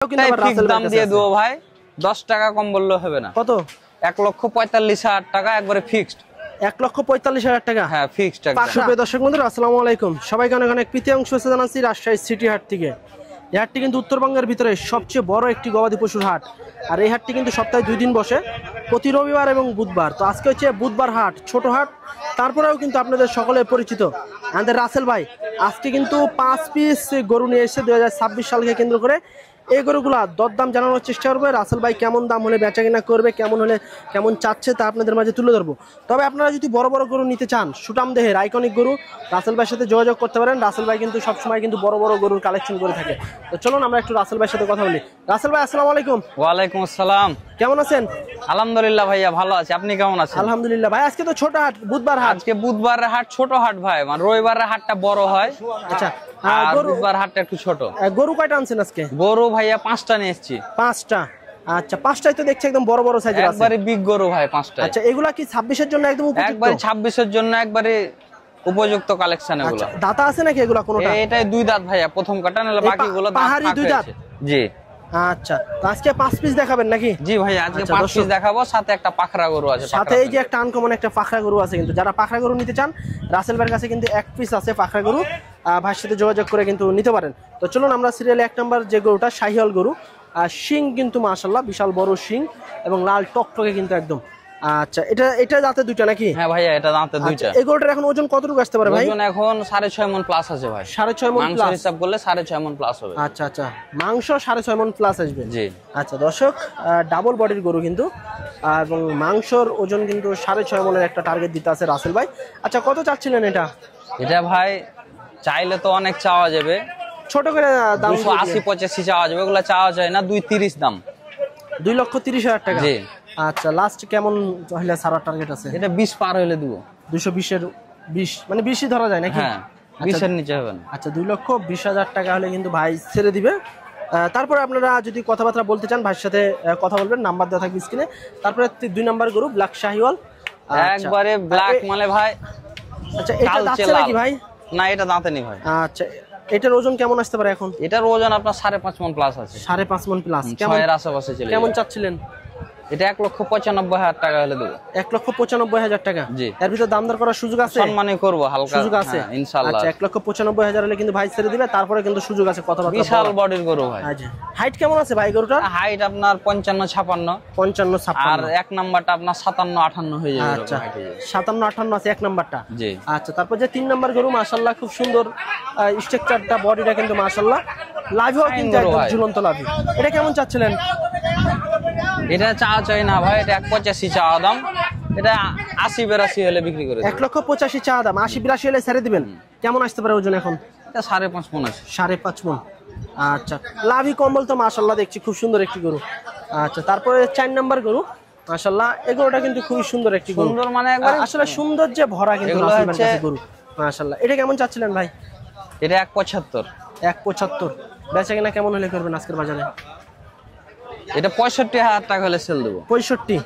দাম দিয়ে দেবো ভাই, 10 টাকা কম বললেও হবে না। কত? 1,45,000 টাকা একবারে ফিক্সড। 1,45,000 টাকা? হ্যাঁ ফিক্সড টাকা। সুপ্রিয় দর্শক বন্ধুরা আসসালামু আলাইকুম, সবাইকে অনেক অনেক প্রীতি এবং শুভেচ্ছা জানাচ্ছি রাজশাহী সিটি হাট থেকে। এই হাটটি কিন্তু উত্তরবঙ্গের ভিতরে সবচেয়ে বড় একটি গবাদি পশুর হাট। আর এই হাটটি কিন্তু সপ্তাহে 2 দিন বসে, প্রতি রবিবার এবং বুধবার। তো আজকে হচ্ছে বুধবার হাট, ছোট হাট, তারপরেও কিন্তু আপনাদের সকলে পরিচিত আমাদের রাসেল ভাই আজকে কিন্তু 5 পিস গরু নিয়ে এসে 2026 সালকে কেন্দ্র করে এই গরুগুলা দরদাম জানানোর চেষ্টা করবে। রাসেল ভাই কেমন দাম হলে বেচা কিনা করবে, কেমন হলে কেমন চাচ্ছে তা আপনাদের মাঝে তুলে ধরবো। তবে আপনারা যদি বড় বড় গরু নিতে চান, সুটাম দেহের আইকনিক গরু, রাসেল ভাইয়ের সাথে যোগাযোগ করতে পারেন। রাসেল ভাই কিন্তু সবসময় কিন্তু বড় বড় গরুর কালেকশন করে থাকে। তো চলুন আমরা একটু রাসেল ভাইয়ের সাথে কথা বলি। রাসেল ভাই আসসালামু আলাইকুম। ওয়ালাইকুম আসসালাম। কেমন আছেন? আলহামদুলিল্লাহ ভাইয়া ভালো আছি, আপনি কেমন আছেন? আলহামদুলিল্লাহ ভাই। আজকে তো ছোট হাট, বুধবার হাট। আজকে বুধবারের হাট, ছোট হাট ভাই, মানে রবিবারের হাটটা বড় হয়। আচ্ছা, আর বুধবার হাটটা একটু ছোট। গরু কয়টা আনছেন আজকে? গরু ভাইয়া 5টা নিয়ে এসেছি। 5টা? আচ্ছা, 5টাই তো দেখছি একদম বড় বড় সাইজের আছে। একবারে বিগ গরু ভাই 5টা। আচ্ছা, এগুলা কি 26 এর জন্য একদম উপযুক্ত? একবারে 26 এর জন্য একবারে উপযুক্ত কালেকশন এগুলো। দাতা আছে নাকি এগুলা কোনটা? এটাই 2 দাঁত ভাইয়া, প্রথম কাটা, নালে বাকিগুলো দাঁত পাহাড়ি 2 দাঁত। জি। আচ্ছা, তো আজকে 5 পিস দেখাবেন নাকি? জি ভাই, আজকে 5 পিস দেখাবো, সাথে একটা পাখরা গরু আছে। সাথে এই যে একটা আনকমন একটা পাখরা গরু আছে, কিন্তু যারা পাখরা গরু নিতে চান রাসেল ভাইয়ের কাছে কিন্তু 1 পিস আছে পাখরা গরু, ভাইয়ের সাথে যোগাযোগ করে কিন্তু নিতে পারেন। তো চলুন আমরা সিরিয়ালে 1 নম্বর যে গরুটা, শাহিওয়াল গরু, শিং কিন্তু মাশাআল্লাহ বিশাল বড় শিং এবং লাল টকটকে কিন্তু একদম। আচ্ছা, এটা দাঁতে 2টা নাকি? হ্যাঁ ভাইয়া, এটা দাঁতে 2টা। এই গরুটার এখন ওজন কতটুকু আসতে পারে ভাই? ওজন এখন 6.5 মণ প্লাস আছে ভাই। 6.5 মণ প্লাস হিসাব করলে 6.5 মণ প্লাস হবে। আচ্ছা আচ্ছা, মাংস 6.5 মণ প্লাস আসবে। জি। আচ্ছা দর্শক, ডাবল বডির গরু কিন্তু, এবং মাংসর ওজন কিন্তু 6.5 মণের একটা টার্গেট দিতে আছে রাসেল ভাই। আচ্ছা, কত চাচ্ছিলেন এটা? এটা ভাই চাইলে তো অনেক চাওয়া যাবে, ছোট করে দাম 280-85 চাওয়া যাবে, ওগুলা চাওয়া যায় না। 2.30 দাম। 2,30,000 টাকা? জি। আচ্ছা, লাস্ট কেমন হলে ছাড়ার টার্গেট আছে? এটা 20 পার হইলে দিব। 220 এর 20 মানে 20ই ধরা যায় নাকি? হ্যাঁ, 20 এর নিচে হবে না। আচ্ছা, 2,20,000 টাকা হলে কিন্তু ভাই ছেড়ে দিবে। তারপরে আপনারা যদি কথাবার্তা বলতে চান ভাইয়ের সাথে কথা বলবেন, নাম্বার দেওয়া থাকবে স্ক্রিনে। তারপরে 2 নাম্বার গরু ব্ল্যাক শাহিওয়াল, একবারে ব্ল্যাক মানে ভাই। আচ্ছা, এটা দাঁতে নাকি ভাই? না, এটা দাঁতে নেই ভাই। আচ্ছা, এটার ওজন কেমন আসতে পারে এখন? এটার ওজন আপনার 5.5 মণ প্লাস আছে। 5.5 মণ প্লাস? কেমন এর আশেপাশে চলে। কেমন চাচ্ছিলেন? এটা 1,95,000 টাকা হলে দেবো। 1,95,000 টাকা? জি। এর ভিতর দাম দর করার সুযোগ আছে? সম্মানই করব, হালকা সুযোগ আছে ইনশাআল্লাহ। আচ্ছা, 1,95,000 হলে কিন্তু ভাই ছেড়ে দিবে, তারপরে কিন্তু সুযোগ আছে কথাবার্তা। বিশাল বডির গরু ভাই। আচ্ছা, হাইট কেমন আছে ভাই গরুটা? হাইট আপনার 55-56। 55-56। আর 1 নাম্বারটা আপনার 57-58 হয়ে যাবে। আচ্ছা, 57-58 আছে 1 নাম্বারটা। জি। আচ্ছা, তারপর যে 3 নাম্বার গরু, মাশাআল্লাহ খুব সুন্দর স্ট্রাকচারটা, বডিটা কিন্তু মাশাআল্লাহ, লাভিও কিন্তু একদম ঝুলন্ত লাভি। এটা কেমন চাচ্ছিলেন? এটা চাওয়া চাই না ভাই, এটা 1,85 চাওয়া দাম। এটা 80-82 হলে বিক্রি করে দেব। 1,85,000 চাওয়া দাম, 80-82 হলে ছেড়ে দিবেন। কেমন আসতে পারে ওজন এখন? এটা 5.5 মণ আছে। 5.5 মণ। আচ্ছা, লাভি কম্বল তো মাশাআল্লাহ দেখছি খুব সুন্দর একটি গরু। আচ্ছা, তারপরে 4 নাম্বার গরু, মাশাআল্লাহ এই গরুটা কিন্তু খুবই সুন্দর একটি গরু। সুন্দর মানে একবার আসলে সৌন্দর্যে ভরা কিন্তু রাসেল ভাইয়ের কাছে গরু মাশাআল্লাহ। এটা কেমন চাচ্ছিলেন ভাই? এটা 1.75। 1.75। বেচা কিনা কেমন হলে করবেন আজকের বাজারে? এটা 65,000 টাকা হলে সেল দেবো। 65?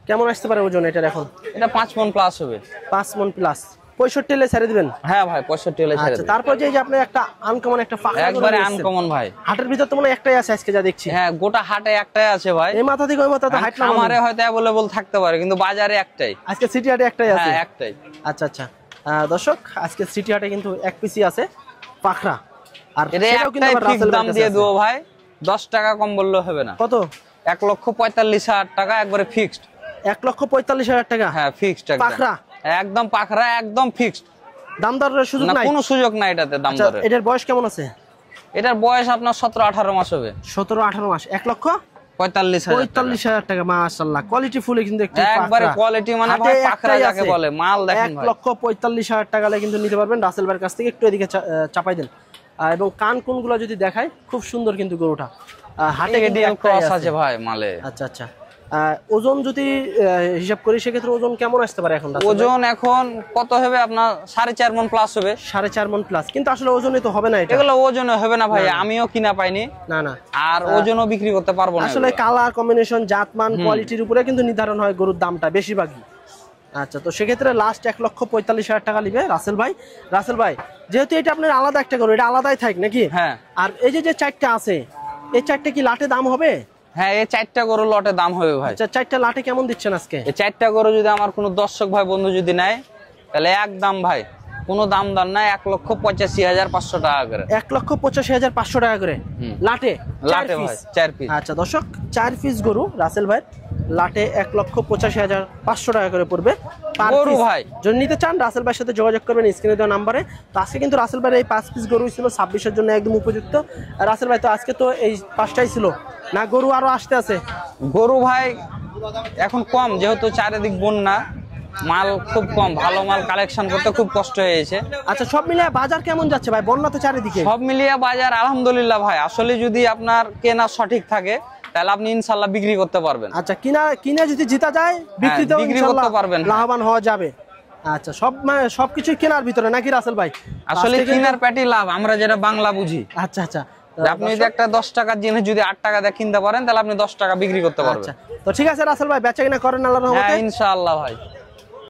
কেমন আসতে পারে ওজন এটার এখন? এটা 5 মণ প্লাস হবে। 5 মণ প্লাস। 65 হলে ছেড়ে দিবেন? হ্যাঁ ভাই, 65 হলে ছেড়ে দেব। আচ্ছা, তারপর যে আপনি একটা আনকমন একটা পাখরা গরু, একবারে আনকমন ভাই। হাটের ভিতর তো মনে একটাই আছে আজকে যা দেখছি। হ্যাঁ, গোটা হাটে একটাই আছে ভাই। এই মাথা থেকে ওই মাথা তো হাট না, আমারে হয়তো अवेलेबल থাকতে পারে, কিন্তু বাজারে একটাই। আজকে সিটি হাটে একটাই আছে? হ্যাঁ, একটাই। আচ্ছা আচ্ছা, দর্শক আজকে সিটি হাটে কিন্তু 1 পিসই আছে পাখরা। আর সেটাও কিন্তু রাসেল দাম দিয়ে দেবো ভাই, 10 টাকা কম বললেও হবে না। কত? 1,45,000 টাকা একবারে ফিক্সড। 1,45,000 টাকা? হ্যাঁ, ফিক্সড পাখরা একদম, পাখরা একদম ফিক্সড। দাম দরের সুযোগ নাই? কোনো সুযোগ নাই এটাতে দাম দরের। এটার বয়স কেমন আছে? এটার বয়স আপনার 17-18 মাস হবে। 17-18 মাস। 1,45,000 টাকা? মাশাআল্লাহ, কোয়ালিটি ফুল কিন্তু একটু একবারে কোয়ালিটি, মানে ভাই পাখরা যাকে বলে, মাল দেখেন ভাই। 1,45,000 টাকা হলে কিন্তু নিতে পারবেন রাসেল ভাইয়ের কাছ থেকে। একটু এদিকে চাপাই দেন, এবং কান কোনগুলো যদি দেখায় খুব সুন্দর কিন্তু গরুটা। হাটে ডিএল ক্রস আছে ভাই মালে। আচ্ছা আচ্ছা, ওজন যদি হিসাব করি সেক্ষেত্রে ওজন কেমন আসতে পারে এখন? ওজন এখন কত হবে আপনার? 4.5 মণ প্লাস হবে। 4.5 মণ প্লাস? কিন্তু আসলে ওজনে তো হবে না এটা। এগুলো ওজনে হবে না ভাই, আমিও কিনা পাইনি। না না, আর ওজনও বিক্রি করতে পারবো না। আসলে কালার কম্বিনেশন, জাতমান, কোয়ালিটির উপরে কিন্তু নির্ধারণ হয় গরুর দামটা বেশিরভাগই। আচ্ছা, তো সেক্ষেত্রে লাস্ট 1,45,000 টাকা নিবে রাসেল ভাই। রাসেল ভাই, যেহেতু এটা আপনার আলাদা একটা গরু, এটা আলাদাই থাক নাকি? হ্যাঁ। আর এই যে 4টা আছে, এই 4টা কি লাটে দাম হবে? হ্যাঁ, এই 4টা গরু লটে দাম হবে ভাই। আচ্ছা, 4টা লাটে কেমন দিচ্ছেন আজকে? এই 4টা গরু যদি আমার কোনো দর্শক ভাই বন্ধু যদি নেয়, তাহলে একদম ভাই কোনো দাম দর নাই, 1,85,500 টাকা করে। 1,85,500 টাকা করে লাটে? লাটে ভাই 4 পিস। আচ্ছা দর্শক, 4 পিস গরু রাসেল ভাই লাটে 1,85,500 টাকা করে পড়বে গরু ভাই। যদি নিতে চান রাসেল ভাইয়ের সাথে যোগাযোগ করবেন স্ক্রিনে দেওয়া নাম্বারে। তো আজকে কিন্তু রাসেল ভাইয়ের এই 5 পিস গরু ছিল 26-এর জন্য একদম উপযুক্ত। রাসেল ভাই, তো আজকে তো এই 5টাই ছিল না, গরু আরো আসতে আছে? গরু ভাই এখন কম, যেহেতু চারিদিক বন্যা, মাল খুব কম, ভালো মাল কালেকশন করতে খুব কষ্ট হয়েছে। আচ্ছা, সব মিলিয়ে বাজার কেমন যাচ্ছে ভাই? বন্যা তো চারিদিকে। সব মিলিয়ে বাজার আলহামদুলিল্লাহ ভাই, আসলে যদি আপনার কেনা সঠিক থাকে তাহলে আপনি ইনশাআল্লাহ বিক্রি করতে পারবেন। আচ্ছা, কিনা যদি জিতা যায় বিক্রি করতে পারবেন, লাভবান হওয়া যাবে। আচ্ছা, সবকিছু কেনার ভিতরে নাকি রাসেল ভাই? আসলে কেনার পেটি লাভ, আমরা যেটা বাংলা বুঝি। আচ্ছা আচ্ছা, আপনি যদি একটা 10 টাকার জিনিস যদি 8 টাকা দিয়ে কিনতে পারেন, তাহলে আপনি 10 টাকা বিক্রি করতে পারবেন। আচ্ছা, তো ঠিক আছে রাসেল ভাই, বেচা কিনা করেন আল্লাহর রহমতে। হ্যাঁ ইনশাআল্লাহ ভাই।